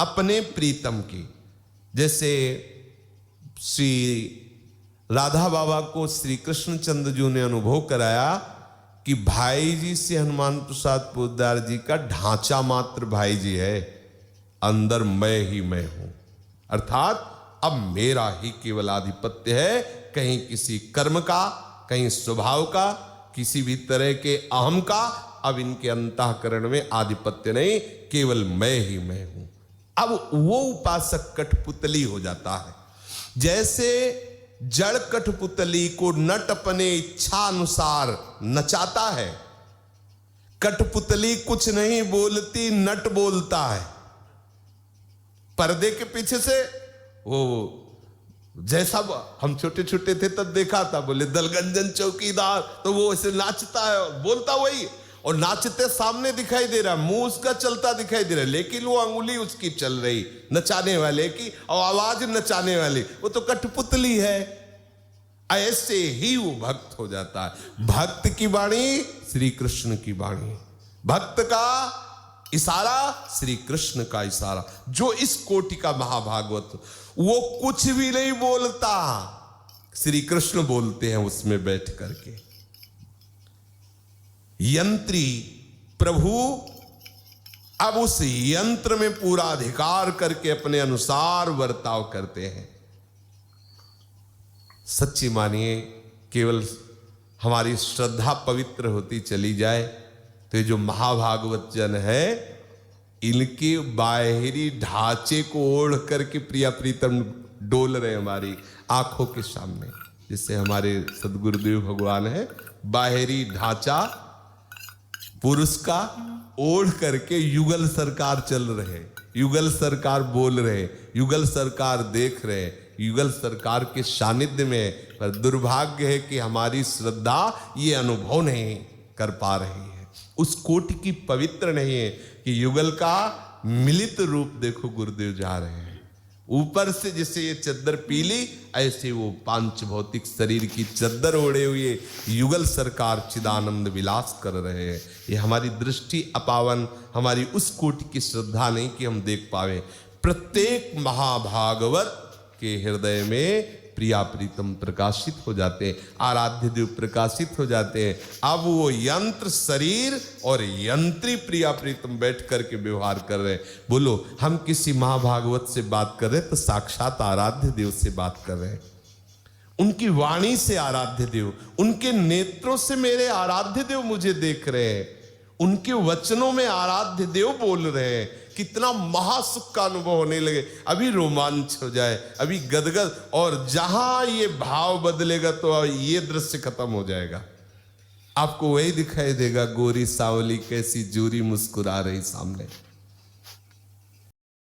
अपने प्रीतम की। जैसे श्री राधा बाबा को श्री कृष्णचंद्र जी ने अनुभव कराया कि भाई जी से हनुमान प्रसाद पोद्दार जी का ढांचा मात्र भाई जी है, अंदर मैं ही मैं हूं। अर्थात अब मेरा ही केवल आधिपत्य है, कहीं किसी कर्म का, कहीं स्वभाव का, किसी भी तरह के अहम का अब इनके अंतःकरण में आधिपत्य नहीं, केवल मैं ही मैं हूं। अब वो उपासक कठपुतली हो जाता है। जैसे जड़ कठपुतली को नट अपने इच्छा अनुसार नचाता है, कठपुतली कुछ नहीं बोलती, नट बोलता है। पर्दे के पीछे से वो, जैसा हम छोटे छोटे थे तब देखा था, बोले दलगंजन चौकीदार, तो वो ऐसे नाचता है और बोलता वही, और नाचते सामने दिखाई दे रहा, मुंह उसका चलता दिखाई दे रहा, लेकिन वो अंगुली उसकी चल रही नचाने वाले की, और आवाज नचाने वाली, वो तो कठपुतली है। ऐसे ही वो भक्त हो जाता है। भक्त की वाणी श्री कृष्ण की वाणी, भक्त का इशारा श्री कृष्ण का इशारा। जो इस कोटि का महाभागवत, वो कुछ भी नहीं बोलता, श्री कृष्ण बोलते हैं उसमें बैठ करके। यंत्री प्रभु अब उस यंत्र में पूरा अधिकार करके अपने अनुसार बर्ताव करते हैं। सच्ची मानिए, केवल हमारी श्रद्धा पवित्र होती चली जाए तो ये जो महाभागवत जन है, इनके बाहरी ढांचे को ओढ़ करके प्रिया प्रीतम डोल रहे हमारी आंखों के सामने। जिससे हमारे सदगुरुदेव भगवान है, बाहरी ढांचा पुरुष का ओढ़ करके युगल सरकार चल रहे, युगल सरकार बोल रहे, युगल सरकार देख रहे, युगल सरकार के सानिध्य में। पर दुर्भाग्य है कि हमारी श्रद्धा ये अनुभव नहीं कर पा रही है, उस कोटि की पवित्र नहीं है कि युगल का मिलित रूप देखो गुरुदेव जा रहे हैं। ऊपर से जैसे ये चद्दर पीली, ऐसे वो पांच भौतिक शरीर की चद्दर ओढ़े हुए युगल सरकार चिदानंद विलास कर रहे हैं। ये हमारी दृष्टि अपावन, हमारी उस कोटि की श्रद्धा नहीं कि हम देख पावे। प्रत्येक महाभागवत के हृदय में प्रिया प्रीतम प्रकाशित हो जाते हैं, आराध्य देव प्रकाशित हो जाते हैं। अब वो यंत्र शरीर और यंत्री प्रिया प्रीतम बैठ करके व्यवहार कर रहे हैं। बोलो, हम किसी महाभागवत से बात कर रहे हैं तो साक्षात आराध्य देव से बात कर रहे हैं। उनकी वाणी से आराध्य देव, उनके नेत्रों से मेरे आराध्य देव मुझे देख रहे हैं, उनके वचनों में आराध्य देव बोल रहे हैं। कितना महासुख का अनुभव होने लगे। अभी रोमांच हो जाए, अभी गदगद, और जहां ये भाव बदलेगा तो ये दृश्य खत्म हो जाएगा। आपको वही दिखाई देगा, गोरी सावली कैसी जूरी मुस्कुरा रही सामने।